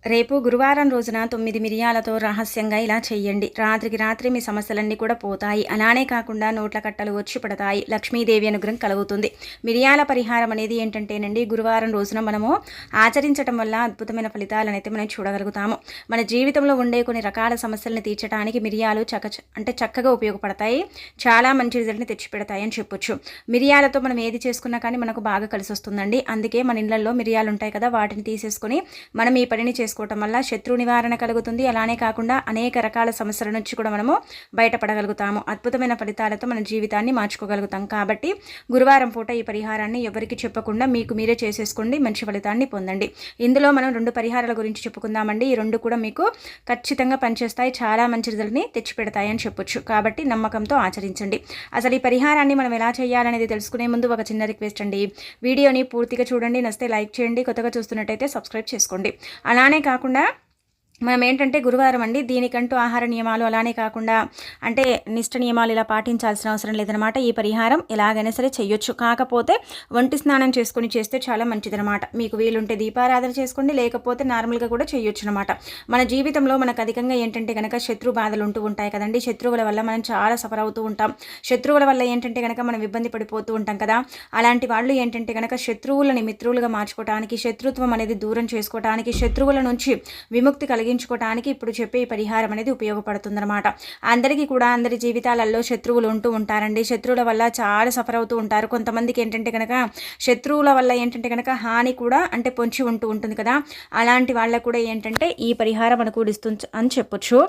రేపు గురువారం రోజున 9 మిరియాలతో రహస్యంగా ఇలా చెయ్యండి. రాత్రికి రాత్రి మీ సమస్యలన్నీ కూడా పోతాయి. అలానే కాకుండా నోట్ల కట్టలు వచ్చి పడతాయి. లక్ష్మీదేవి అనుగ్రహం కలుగుతుంది. మిరియాల పరిహారం అనేది ఏంటంటేనండి, గురువారం రోజున మనము ఆచరించడం వల్ల అద్భుతమైన ఫలితాలనైతే మనం చూడగలుగుతాము. మన జీవితంలో ఉండే కొన్ని రకాల సమస్యలను తీర్చడానికి మిరియాలు చక్కగా ఉపయోగపడతాయి. చాలా మంచి రిజల్ట్ని తెచ్చిపెడతాయి అని చెప్పొచ్చు. మిరియాలతో మనం ఏది చేసుకున్నా కానీ మనకు బాగా కలిసి వస్తుందండి. అందుకే మన ఇళ్లలో మిరియాలు ఉంటాయి కదా, వాటిని తీసేసుకొని మనం ఈ పనిని చేసుకోవటం వల్ల శత్రు నివారణ కలుగుతుంది. అలానే కాకుండా అనేక రకాల సమస్యల నుంచి కూడా మనము బయటపడగలుగుతాము. అద్భుతమైన ఫలితాలతో మన జీవితాన్ని మార్చుకోగలుగుతాం. కాబట్టి గురువారం పూట ఈ పరిహారాన్ని ఎవరికి చెప్పకుండా మీకు మీరే చేసేసుకోండి, మంచి ఫలితాన్ని పొందండి. ఇందులో మనం 2 పరిహారాల గురించి చెప్పుకుందామండి. ఈ 2 కూడా మీకు ఖచ్చితంగా పనిచేస్తాయి, చాలా మంచి రిజల్ట్ని తెచ్చిపెడతాయి అని చెప్పొచ్చు. కాబట్టి నమ్మకంతో ఆచరించండి. అసలు ఈ పరిహారాన్ని మనం ఎలా చేయాలనేది తెలుసుకునే ముందు ఒక చిన్న రిక్వెస్ట్ అండి. వీడియోని పూర్తిగా చూడండి, నచ్చితే లైక్ చేయండి, కొత్తగా చూస్తున్నట్టయితే సబ్స్క్రైబ్ చేసుకోండి. అలానే కాకుండా మనం ఏంటంటే గురువారం అండి, దీనికంటూ ఆహార నియమాలు అలానే కాకుండా అంటే నిష్ట నియమాలు ఇలా పాటించాల్సిన అవసరం లేదనమాట. ఈ పరిహారం ఎలాగైనా సరే చేయొచ్చు. కాకపోతే ఒంటి స్నానం చేసుకొని చేస్తే చాలా మంచిదనమాట. మీకు వీలుంటే దీపారాధన చేసుకోండి, లేకపోతే నార్మల్గా కూడా చేయొచ్చు అనమాట. మన జీవితంలో మనకు అధికంగా ఏంటంటే కనుక శత్రు బాధలు ఉంటూ ఉంటాయి కదండి. శత్రువుల వల్ల మనం చాలా సఫర్ అవుతూ ఉంటాం. శత్రువుల వల్ల ఏంటంటే కనుక మనం ఇబ్బంది పడిపోతూ ఉంటాం కదా. అలాంటి వాళ్ళు ఏంటంటే కనుక శత్రువులని మిత్రులుగా మార్చుకోవడానికి, శత్రుత్వం అనేది దూరం చేసుకోవడానికి, శత్రువుల నుంచి విముక్తి కలిగించుకోవడానికి ఇప్పుడు చెప్పే ఈ పరిహారం అనేది ఉపయోగపడుతుందన్నమాట. అందరికీ కూడా అందరి జీవితాలలో శత్రువులు ఉంటూ ఉంటారండి. శత్రువుల వల్ల చాలా సఫర్ అవుతూ ఉంటారు. కొంతమందికి ఏంటంటే కనుక శత్రువుల వల్ల ఏంటంటే కనుక హాని కూడా అంటే పొంచి ఉంటూ ఉంటుంది కదా. అలాంటి వాళ్ళకు కూడా ఏంటంటే ఈ పరిహారం అనుకూలిస్తుంది అని చెప్పొచ్చు.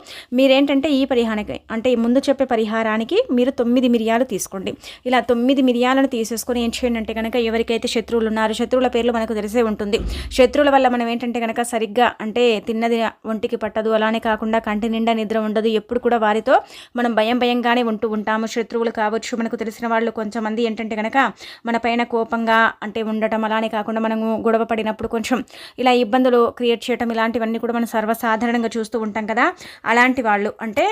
మీరేంటంటే ఈ పరిహారానికి అంటే ముందు చెప్పే పరిహారానికి మీరు 9 మిరియాలు తీసుకోండి. ఇలా 9 మిరియాలను తీసేసుకొని ఏం చేయండి అంటే కనుక ఎవరికైతే శత్రువులు ఉన్నారో, శత్రువుల పేర్లు మనకు తెలిసే ఉంటుంది. శత్రువుల వల్ల మనం ఏంటంటే కనుక సరిగ్గా అంటే తిన్నది ఒంటికి పట్టదు, అలానే కాకుండా కంటి నిండా నిద్ర ఉండదు. ఎప్పుడు కూడా వారితో మనం భయంగానే ఉంటూ ఉంటాము. శత్రువులు కావచ్చు, మనకు తెలిసిన వాళ్ళు కొంతమంది ఏంటంటే కనుక మన పైన కోపంగా అంటే ఉండటం, అలానే కాకుండా మనము గొడవ పడినప్పుడు కొంచెం ఇలా ఇబ్బందులు క్రియేట్ చేయటం, ఇలాంటివన్నీ కూడా మనం సర్వసాధారణంగా చూస్తూ ఉంటాం కదా. అలాంటి వాళ్ళు అంటే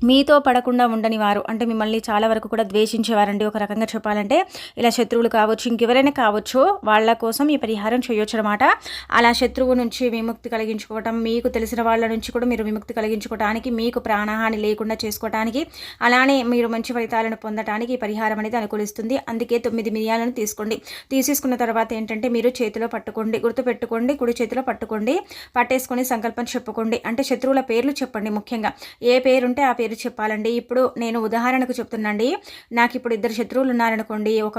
మీతో పడకుండా ఉండని వారు అంటే మిమ్మల్ని చాలా వరకు కూడా ద్వేషించేవారండి. ఒక రకంగా చెప్పాలంటే ఇలా శత్రువులు కావచ్చు, ఇంకెవరైనా కావచ్చు, వాళ్ళ కోసం ఈ పరిహారం చేయొచ్చు అనమాట. అలా శత్రువు నుంచి విముక్తి కలిగించుకోవటం, మీకు తెలిసిన వాళ్ళ నుంచి కూడా మీరు విముక్తి కలిగించుకోవడానికి, మీకు ప్రాణహాని లేకుండా చేసుకోవడానికి, అలానే మీరు మంచి ఫలితాలను పొందడానికి ఈ పరిహారం అనేది అనుకూలిస్తుంది. అందుకే 9 మిరియాలను తీసుకోండి. తీసేసుకున్న తర్వాత ఏంటంటే మీరు చేతిలో పట్టుకోండి, గుర్తుపెట్టుకోండి, కుడి చేతిలో పట్టుకోండి. పట్టేసుకొని సంకల్పం చెప్పుకోండి. అంటే శత్రువుల పేర్లు చెప్పండి. ముఖ్యంగా ఏ పేరుంటే ఆ పేరు చెప్పాలండి. ఇప్పుడు నేను ఉదాహరణకు చెప్తున్నాండి. నాకు ఇప్పుడు 2 శత్రువులు ఉన్నారనుకోండి. ఒక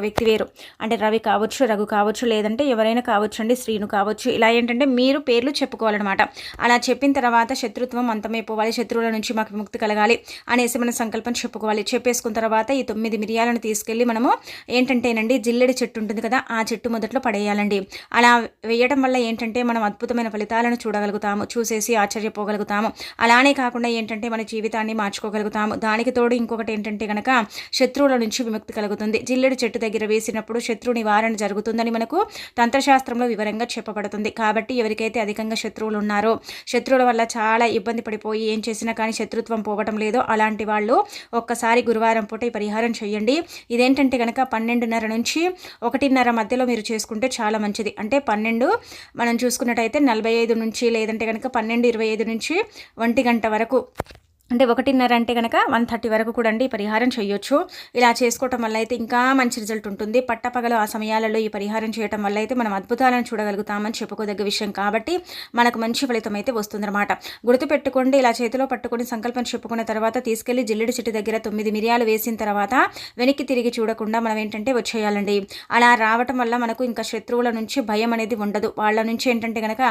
వ్యక్తి వేరు అంటే రవి కావచ్చు, రఘు కావచ్చు, లేదంటే ఎవరైనా కావచ్చు అండి, శ్రీను కావచ్చు. ఇలా ఏంటంటే మీరు పేర్లు చెప్పుకోవాలన్నమాట. అలా చెప్పిన తర్వాత శత్రుత్వం అంతమైపోవాలి, శత్రువుల నుంచి మాకు విముక్తి కలగాలి అనేసి మనం సంకల్పం చెప్పుకోవాలి. చెప్పేసుకున్న తర్వాత ఈ 9 మిరియాలను తీసుకెళ్ళి మనము ఏంటంటేనండి జిల్లెడి చెట్టు ఉంటుంది కదా, ఆ చెట్టు మొదట్లో పడేయాలండి. అలా వేయడం వల్ల ఏంటంటే మనం అద్భుతమైన ఫలితాలను చూడగలుగుతాము, చూసేసి ఆశ్చర్యపోగలుగుతాము. అలానే కాకుండా ఏంటంటే మన జీవితాన్ని మార్చుకోగలుగుతాము. దానికి తోడు ఇంకొకటి ఏంటంటే కనుక శత్రువుల నుంచి విముక్తి కలుగుతుంది. జిల్లెడు చెట్టు దగ్గర వేసినప్పుడు శత్రు నివారణ జరుగుతుందని మనకు తంత్రశాస్త్రంలో వివరంగా చెప్పబడుతుంది. కాబట్టి ఎవరికైతే అధికంగా శత్రువులు ఉన్నారో, శత్రువుల వల్ల చాలా ఇబ్బంది పడిపోయి ఏం చేసినా కానీ శత్రుత్వం పోవటం లేదో, అలాంటి వాళ్ళు ఒక్కసారి గురువారం పూట ఈ పరిహారం చేయండి. ఇదేంటంటే కనుక 12:30 నుంచి 1:30 మధ్యలో మీరు చేసుకుంటే చాలా మంచిది. అంటే 12 మనం చూసుకున్నట్టయితే 45 నుంచి, లేదంటే కనుక 12:25 నుంచి 1 గంట వరకు, అంటే 1:30 అంటే కనుక 1:30 వరకు కూడా అండి ఈ పరిహారం చేయొచ్చు. ఇలా చేసుకోవటం వల్ల అయితే ఇంకా మంచి రిజల్ట్ ఉంటుంది. పట్టపగలు ఆ సమయాలలో ఈ పరిహారం చేయటం వల్ల అయితే మనం అద్భుతాలను చూడగలుగుతామని చెప్పుకోదగ్గ విషయం. కాబట్టి మనకు మంచి ఫలితం అయితే వస్తుందన్నమాట. గుర్తుపెట్టుకోండి. ఇలా చేతిలో పట్టుకొని సంకల్పం చెప్పుకున్న తర్వాత తీసుకెళ్లి జిల్లెడి చెట్టు దగ్గర 9 మిరియాలు వేసిన తర్వాత వెనక్కి తిరిగి చూడకుండా మనం ఏంటంటే వచ్చేయాలండి. అలా రావటం వల్ల మనకు ఇంకా శత్రువుల నుంచి భయం అనేది ఉండదు. వాళ్ళ నుంచి ఏంటంటే కనుక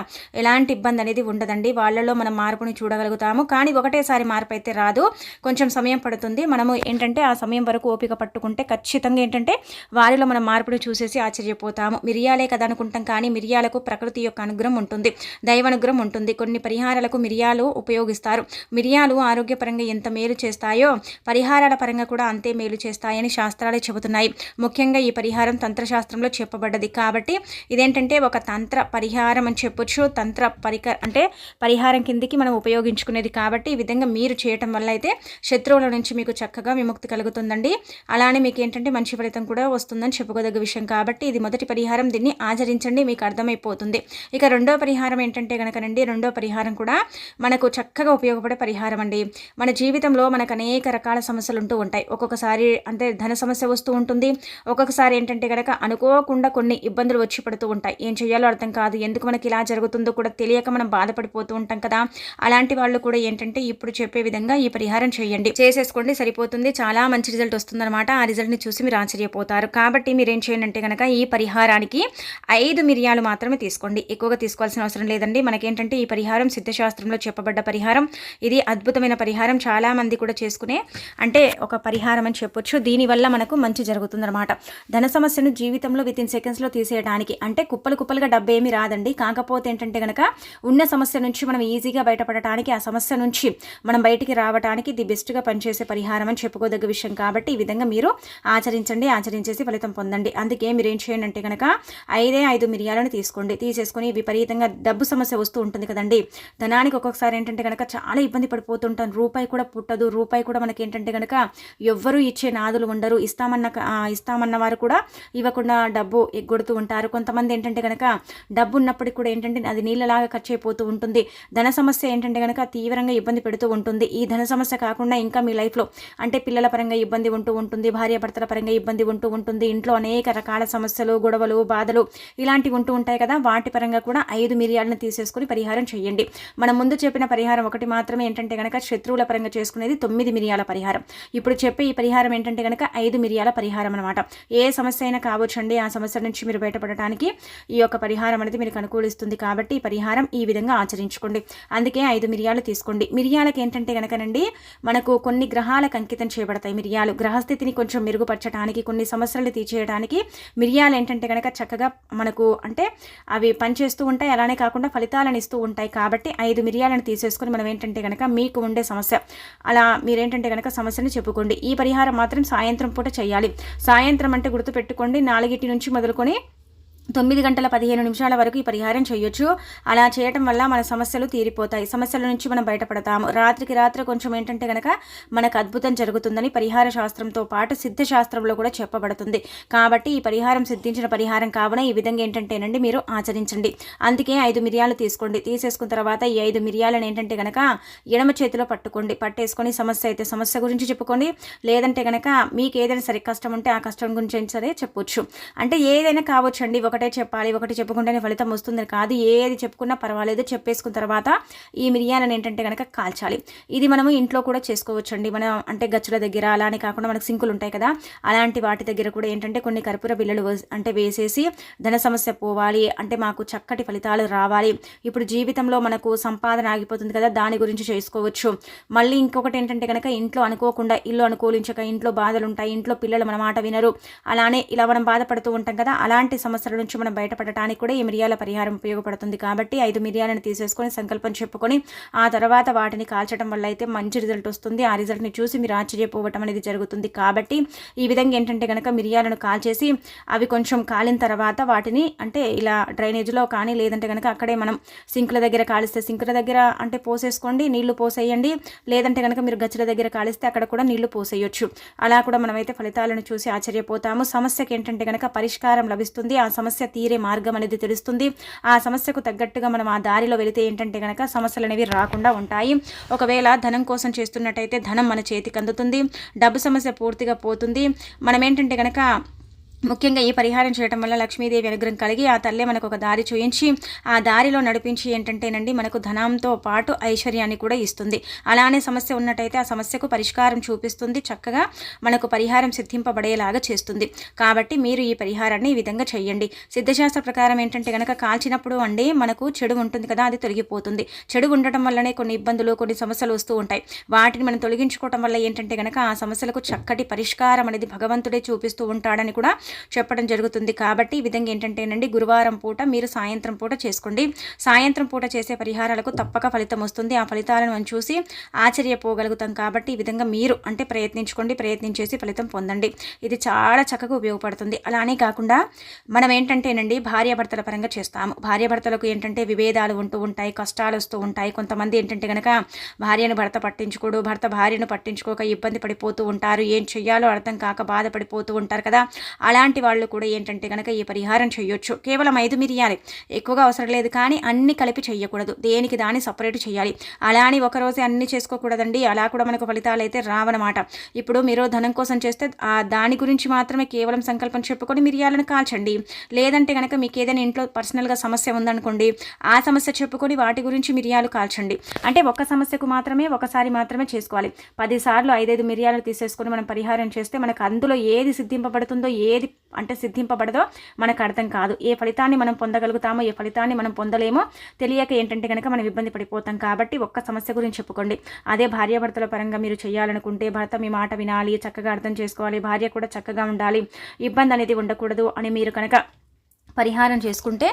ఎలాంటి ఇబ్బంది అనేది ఉండదండి. వాళ్ళలో మనం మార్పుని చూడగలుగుతాము. కానీ ఒకటేసారి మార్పు అయితే రాదు, కొంచెం సమయం పడుతుంది. మనము ఏంటంటే ఆ సమయం వరకు ఓపిక పట్టుకుంటే ఖచ్చితంగా ఏంటంటే వారిలో మనం మార్పును చూసేసి ఆశ్చర్యపోతాము. మిరియాలే కదా అనుకుంటాం, కానీ మిరియాలకు ప్రకృతి యొక్క అనుగ్రహం ఉంటుంది, దైవానుగ్రహం ఉంటుంది. కొన్ని పరిహారాలకు మిరియాలు ఉపయోగిస్తారు. మిరియాలు ఆరోగ్యపరంగా ఎంత మేలు చేస్తాయో పరిహారాల పరంగా కూడా అంతే మేలు చేస్తాయని శాస్త్రాలే చెబుతున్నాయి. ముఖ్యంగా ఈ పరిహారం తంత్రశాస్త్రంలో చెప్పబడ్డది. కాబట్టి ఇదేంటంటే ఒక తంత్ర పరిహారం అని చెప్పొచ్చు. తంత్ర అంటే పరిహారం కిందికి మనం ఉపయోగించుకునేది. కాబట్టి ఈ విధంగా మీరు మీరు చేయటం వల్ల అయితే శత్రువుల నుంచి మీకు చక్కగా విముక్తి కలుగుతుందండి. అలానే మీకు ఏంటంటే మంచి ఫలితం కూడా వస్తుందని చెప్పుకోదగ్గ విషయం కాబట్టి ఇది మొదటి పరిహారం. దీన్ని ఆచరించండి, మీకు అర్థమైపోతుంది. ఇక రెండో పరిహారం ఏంటంటే కనుకనండి, రెండో పరిహారం కూడా మనకు చక్కగా ఉపయోగపడే పరిహారం అండి. మన జీవితంలో మనకు అనేక రకాల సమస్యలు ఉంటూ ఉంటాయి. ఒక్కొక్కసారి అంటే ధన సమస్య వస్తూ ఉంటుంది. ఒక్కొక్కసారి ఏంటంటే కనుక అనుకోకుండా కొన్ని ఇబ్బందులు వచ్చి పడుతూ ఉంటాయి. ఏం చేయాలో అర్థం కాదు, ఎందుకు మనకి ఇలా జరుగుతుందో కూడా తెలియక మనం బాధపడిపోతూ ఉంటాం కదా. అలాంటి వాళ్ళు కూడా ఏంటంటే ఇప్పుడు చెప్పే విధంగా ఈ పరిహారం చేయండి, చేసేసుకోండి, సరిపోతుంది. చాలా మంచి రిజల్ట్ వస్తుందన్నమాట. ఆ రిజల్ట్ని చూసి మీరు ఆశ్చర్యపోతారు. కాబట్టి మీరు ఏం చేయండి అంటే కనుక ఈ పరిహారానికి 5 మిరియాలు మాత్రమే తీసుకోండి, ఎక్కువగా తీసుకోవాల్సిన అవసరం లేదండి. మనకేంటంటే ఈ పరిహారం సిద్ధశాస్త్రంలో చెప్పబడ్డ పరిహారం. ఇది అద్భుతమైన పరిహారం, చాలా మంది కూడా చేసుకునే అంటే ఒక పరిహారం అని చెప్పొచ్చు. దీనివల్ల మనకు మంచి జరుగుతుందన్నమాట. ధన సమస్యను జీవితంలో వితిన్ సెకండ్స్లో తీసేయడానికి అంటే కుప్పలు కుప్పలుగా డబ్బు ఏమీ రాదండి. కాకపోతే ఏంటంటే కనుక ఉన్న సమస్య నుంచి మనం ఈజీగా బయటపడటానికి, ఆ సమస్య నుంచి మనం బయటికి రావడానికి ది బెస్ట్గా పనిచేసే పరిహారం అని చెప్పుకోదగ్గ విషయం కాబట్టి ఈ విధంగా మీరు ఆచరించండి, ఆచరించేసి ఫలితం పొందండి. అందుకే మీరు ఏం చేయండి అంటే కనుక 5 మిరియాలను తీసుకోండి. తీసేసుకొని విపరీతంగా డబ్బు సమస్య వస్తూ ఉంటుంది కదండి. ధనానికి ఒక్కొక్కసారి ఏంటంటే కనుక చాలా ఇబ్బంది పడిపోతుంటాం. రూపాయి కూడా పుట్టదు. రూపాయి కూడా మనకి ఏంటంటే కనుక ఎవ్వరూ ఇచ్చే నాదులు ఉండరు. ఇస్తామన్న వారు కూడా ఇవ్వకుండా డబ్బు ఎగ్గొడుతూ ఉంటారు. కొంతమంది ఏంటంటే కనుక డబ్బు ఉన్నప్పటికీ కూడా ఏంటంటే అది నీళ్ళలాగా ఖర్చు అయిపోతూ ఉంటుంది. ధన సమస్య ఏంటంటే కనుక తీవ్రంగా ఇబ్బంది పెడుతూ ఉంటుంది. ఈ ధన సమస్య కాకుండా ఇంకా మీ లైఫ్లో అంటే పిల్లల పరంగా ఇబ్బంది ఉంటూ ఉంటుంది, భార్యాభర్తల పరంగా ఇబ్బంది ఉంటూ ఉంటుంది, ఇంట్లో అనేక రకాల సమస్యలు, గొడవలు, బాధలు ఇలాంటివి ఉంటూ ఉంటాయి కదా. వాటి పరంగా కూడా 5 మిరియాలను తీసేసుకుని పరిహారం చేయండి. మనం ముందు చెప్పిన పరిహారం ఒకటి మాత్రమే ఏంటంటే కనుక శత్రువుల పరంగా చేసుకునేది 9 మిరియాల పరిహారం. ఇప్పుడు చెప్పే ఈ పరిహారం ఏంటంటే కనుక 5 మిరియాల పరిహారం అనమాట. ఏ సమస్య అయినా కావచ్చండి, ఆ సమస్య నుంచి మీరు బయటపడటానికి ఈ యొక్క పరిహారం అనేది మీకు అనుకూలిస్తుంది. కాబట్టి ఈ పరిహారం ఈ విధంగా ఆచరించుకోండి. అందుకే 5 మిరియాలు తీసుకోండి. మిరియాలకు ఏంటంటే కనుకనండి మనకు కొన్ని గ్రహాలకు అంకితం చేయబడతాయి. మిరియాలు గ్రహస్థితిని కొంచెం మెరుగుపరచడానికి, కొన్ని సమస్యలు తీర్చేయడానికి మిరియాలు ఏంటంటే కనుక చక్కగా మనకు అంటే అవి పనిచేస్తూ ఉంటాయి. అలానే కాకుండా ఫలితాలను ఇస్తూ ఉంటాయి. కాబట్టి 5 మిరియాలను తీసేసుకొని మనం ఏంటంటే కనుక మీకు ఉండే సమస్య అలా మీరేంటంటే కనుక సమస్యని చెప్పుకోండి. ఈ పరిహారం మాత్రం సాయంత్రం పూట చేయాలి. సాయంత్రం అంటే గుర్తుపెట్టుకోండి, 4 నుంచి మొదలుకొని 9 గంటల 15 నిమిషాల వరకు ఈ పరిహారం చేయొచ్చు. అలా చేయటం వల్ల మన సమస్యలు తీరిపోతాయి. సమస్యల నుంచి మనం బయటపడతాము. రాత్రికి రాత్రి కొంచెం ఏంటంటే కనుక మనకు అద్భుతం జరుగుతుందని పరిహార శాస్త్రంతో పాటు సిద్ధశాస్త్రంలో కూడా చెప్పబడుతుంది. కాబట్టి ఈ పరిహారం సిద్ధించిన పరిహారం కావున ఈ విధంగా ఏంటంటేనండి మీరు ఆచరించండి. అందుకే 5 మిరియాలు తీసుకోండి. తీసేసుకున్న తర్వాత ఈ 5 మిరియాలను ఏంటంటే కనుక ఎడమ చేతిలో పట్టుకోండి. పట్టేసుకొని సమస్య అయితే సమస్య గురించి చెప్పుకోండి. లేదంటే కనుక మీకు ఏదైనా సరే కష్టం ఉంటే ఆ కష్టం గురించి సరే చెప్పొచ్చు. అంటే ఏదైనా కావచ్చు అండి. ఒకటే చెప్పాలి, ఒకటి చెప్పుకుంటేనే ఫలితం వస్తుంది కాదు. ఏది చెప్పుకున్నా పర్వాలేదు. చెప్పేసుకున్న తర్వాత ఈ మిరియాలను ఏంటంటే కనుక కాల్చాలి. ఇది మనము ఇంట్లో కూడా చేసుకోవచ్చు అండి. మనం అంటే గచ్చుల దగ్గర అలానే కాకుండా మనకు సింకులు ఉంటాయి కదా, అలాంటి వాటి దగ్గర కూడా ఏంటంటే కొన్ని కర్పూర బిళ్ళలు అంటే వేసేసి ధన సమస్య పోవాలి అంటే మాకు చక్కటి ఫలితాలు రావాలి, ఇప్పుడు జీవితంలో మనకు సంపాదన ఆగిపోతుంది కదా, దాని గురించి చేసుకోవచ్చు. మళ్ళీ ఇంకొకటి ఏంటంటే కనుక ఇంట్లో అనుకోకుండా ఇల్లు అనుకూలించక ఇంట్లో బాధలు ఉంటాయి, ఇంట్లో పిల్లలు మన మాట వినరు, అలానే ఇలా మనం బాధపడుతూ ఉంటాం కదా. అలాంటి సమస్యల నుంచి మనం బయటపడటానికి కూడా ఈ మిరియాల పరిహారం ఉపయోగపడుతుంది. కాబట్టి 5 మిరియాలను తీసేసుకొని సంకల్పం చెప్పుకొని ఆ తర్వాత వాటిని కాల్చడం వల్ల అయితే మంచి రిజల్ట్ వస్తుంది. ఆ రిజల్ట్ని చూసి మీరు ఆశ్చర్యపోవటం అనేది జరుగుతుంది. కాబట్టి ఈ విధంగా ఏంటంటే కనుక మిరియాలను కాల్చేసి అవి కొంచెం కాలిన తర్వాత వాటిని అంటే ఇలా డ్రైనేజ్లో కానీ లేదంటే కనుక అక్కడే మనం సింకుల దగ్గర కాలిస్తే సింకుల దగ్గర అంటే పోసేసుకోండి, నీళ్లు పోసేయండి. లేదంటే కనుక మీరు గచ్చుల దగ్గర కాలిస్తే అక్కడ కూడా నీళ్లు పోసేయొచ్చు. అలా కూడా మనమైతే ఫలితాలను చూసి ఆశ్చర్యపోతాము. సమస్యకి ఏంటంటే కనుక పరిష్కారం లభిస్తుంది. ఆ సమస్య తీరే మార్గం అనేది తెలుస్తుంది. ఆ సమస్యకు తగ్గట్టుగా మనం ఆ దారిలో వెళితే ఏంటంటే కనుక సమస్యలు అనేవి రాకుండా ఉంటాయి. ఒకవేళ ధనం కోసం చేస్తున్నట్టయితే ధనం మన చేతికి అందుతుంది. డబ్బు సమస్య పూర్తిగా పోతుంది. మనం ఏంటంటే కనుక ముఖ్యంగా ఈ పరిహారం చేయడం వల్ల లక్ష్మీదేవి అనుగ్రహం కలిగి ఆ తల్లే మనకు ఒక దారి చూయించి ఆ దారిలో నడిపించి ఏంటంటేనండి మనకు ధనంతో పాటు ఐశ్వర్యాన్ని కూడా ఇస్తుంది. అలానే సమస్య ఉన్నట్టయితే ఆ సమస్యకు పరిష్కారం చూపిస్తుంది, చక్కగా మనకు పరిహారం సిద్ధింపబడేలాగా చేస్తుంది. కాబట్టి మీరు ఈ పరిహారాన్ని ఈ విధంగా చేయండి. సిద్ధశాస్త్ర ప్రకారం ఏంటంటే కనుక కాల్చినప్పుడు అండి మనకు చెడు ఉంటుంది కదా, అది తొలగిపోతుంది. చెడు ఉండటం వల్లనే కొన్ని ఇబ్బందులు కొన్ని సమస్యలు వస్తూ ఉంటాయి. వాటిని మనం తొలగించుకోవటం వల్ల ఏంటంటే కనుక ఆ సమస్యలకు చక్కటి పరిష్కారం అనేది భగవంతుడే చూపిస్తూ ఉంటాడని కూడా చెప్పడం జరుగుతుంది. కాబట్టి ఈ విధంగా ఏంటంటేనండి గురువారం పూట మీరు సాయంత్రం పూట చేసుకోండి. సాయంత్రం పూట చేసే పరిహారాలకు తప్పక ఫలితం వస్తుంది. ఆ ఫలితాలను మనం చూసి ఆశ్చర్యపోగలుగుతాం. కాబట్టి ఈ విధంగా మీరు అంటే ప్రయత్నించుకోండి, ప్రయత్నించేసి ఫలితం పొందండి. ఇది చాలా చక్కగా ఉపయోగపడుతుంది. అలానే కాకుండా మనం ఏంటంటేనండి భార్యాభర్తల పరంగా చేస్తాము. భార్యాభర్తలకు ఏంటంటే విభేదాలు ఉంటూ ఉంటాయి, కష్టాలు వస్తూ ఉంటాయి. కొంతమంది ఏంటంటే కనుక భార్యను భర్త పట్టించుకోడు, భర్త భార్యను పట్టించుకోక ఇబ్బంది పడిపోతూ ఉంటారు, ఏం చెయ్యాలో అర్థం కాక బాధపడిపోతూ ఉంటారు కదా. అలాంటి వాళ్ళు కూడా ఏంటంటే కనుక ఈ పరిహారం చేయొచ్చు. కేవలం 5 మిరియాలే, ఎక్కువగా అవసరం లేదు. కానీ అన్ని కలిపి చేయకూడదు, దేనికి దాన్ని సపరేట్ చేయాలి. అలా అని ఒకరోజే అన్ని చేసుకోకూడదండి. అలా కూడా మనకు ఫలితాలు అయితే రావన్నమాట. ఇప్పుడు మీరు ధనం కోసం చేస్తే దాని గురించి మాత్రమే కేవలం సంకల్పం చెప్పుకొని మిరియాలను కాల్చండి. లేదంటే కనుక మీకు ఏదైనా ఇంట్లో పర్సనల్గా సమస్య ఉందనుకోండి, ఆ సమస్య చెప్పుకొని వాటి గురించి మిరియాలు కాల్చండి. అంటే ఒక సమస్యకు మాత్రమే ఒకసారి మాత్రమే చేసుకోవాలి. 10 సార్లు 5 మిరియాలు తీసేసుకొని మనం పరిహారం చేస్తే మనకు అందులో ఏది సిద్ధింపబడుతుందో ఏది అంటే సిద్ధింపబడదో మనకు అర్థం కాదు. ఏ ఫలితాన్ని మనం పొందగలుగుతామో ఏ ఫలితాన్ని మనం పొందలేమో తెలియక ఏంటంటే కనుక మనం ఇబ్బంది పడిపోతాం. కాబట్టి ఒక్క సమస్య గురించి చెప్పుకోండి. అదే భార్యాభర్తల పరంగా మీరు చేయాలనుకుంటే భర్త మీ మాట వినాలి, చక్కగా అర్థం చేసుకోవాలి, భార్య కూడా చక్కగా ఉండాలి, ఇబ్బంది అనేది ఉండకూడదు అని మీరు కనుక పరిహారం చేసుకుంటే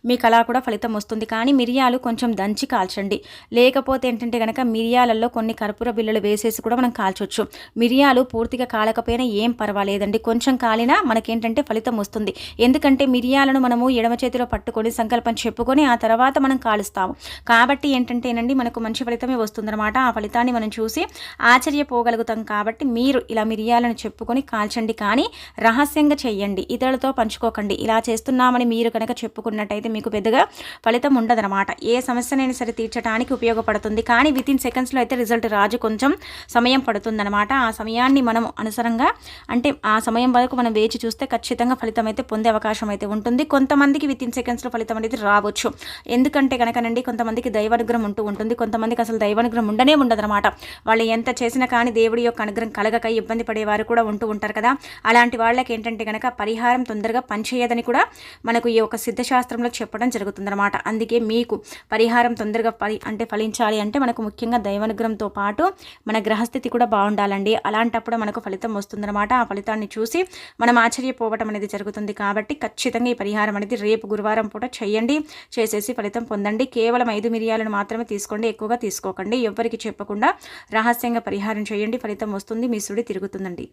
మీకు అలా కూడా ఫలితం వస్తుంది. కానీ మిరియాలు కొంచెం దంచి కాల్చండి. లేకపోతే ఏంటంటే కనుక మిరియాలలో కొన్ని కర్పూర బిళ్ళలు వేసేసి కూడా మనం కాల్చొచ్చు. మిరియాలు పూర్తిగా కాలకపోయినా ఏం పర్వాలేదండి, కొంచెం కాలినా మనకేంటంటే ఫలితం వస్తుంది. ఎందుకంటే మిరియాలను మనము ఎడమ చేతిలో పట్టుకొని సంకల్పం చెప్పుకొని ఆ తర్వాత మనం కాలుస్తాము. కాబట్టి ఏంటంటేనండి మనకు మంచి ఫలితమే వస్తుందన్నమాట. ఆ ఫలితాన్ని మనం చూసి ఆశ్చర్యపోగలుగుతాం. కాబట్టి మీరు ఇలా మిరియాలను చెప్పుకొని కాల్చండి, కానీ రహస్యంగా చెయ్యండి, ఇతరులతో పంచుకోకండి. ఇలా చేస్తున్నామని మీరు కనుక చెప్పుకున్నట్టయితే మీకు పెద్దగా ఫలితం ఉండదన్నమాట. ఏ సమస్యనైనా సరే తీర్చడానికి ఉపయోగపడుతుంది. కానీ వితిన్ సెకండ్స్లో అయితే రిజల్ట్ రాజు కొంచెం సమయం పడుతుందన్నమాట. ఆ సమయాన్ని మనం అనుసరంగా అంటే ఆ సమయం వరకు మనం వేచి చూస్తే ఖచ్చితంగా ఫలితం అయితే పొందే అవకాశం అయితే ఉంటుంది. కొంతమందికి వితిన్ సెకండ్స్లో ఫలితం అనేది రావచ్చు. ఎందుకంటే కనుకనండి కొంతమందికి దైవానుగ్రహం ఉంటూ ఉంటుంది, కొంతమందికి అసలు దైవానుగ్రహం ఉండనే ఉండదన్నమాట. వాళ్ళు ఎంత చేసినా కానీ దేవుడి యొక్క అనుగ్రహం కలగక ఇబ్బంది పడేవారు కూడా ఉంటూ ఉంటారు కదా. అలాంటి వాళ్ళకి ఏంటంటే కనుక పరిహారం తొందరగా పనిచేయదని కూడా మనకు ఈ యొక్క సిద్ధశాస్త్రంలో చెప్పడం జరుగుతుందన్నమాట. అందుకే మీకు పరిహారం తొందరగా ఫలించాలి అంటే మనకు ముఖ్యంగా దైవానుగ్రహంతో పాటు మన గ్రహస్థితి కూడా బాగుండాలండి. అలాంటప్పుడు మనకు ఫలితం వస్తుందన్నమాట. ఆ ఫలితాన్ని చూసి మనం ఆశ్చర్యపోవటం అనేది జరుగుతుంది. కాబట్టి ఖచ్చితంగా ఈ పరిహారం అనేది రేపు గురువారం పూట చేయండి, చేసేసి ఫలితం పొందండి. కేవలం 5 మిరియాలను మాత్రమే తీసుకోండి, ఎక్కువగా తీసుకోకండి. ఎవ్వరికి చెప్పకుండా రహస్యంగా పరిహారం చేయండి, ఫలితం వస్తుంది, మీ సుడి తిరుగుతుందండి.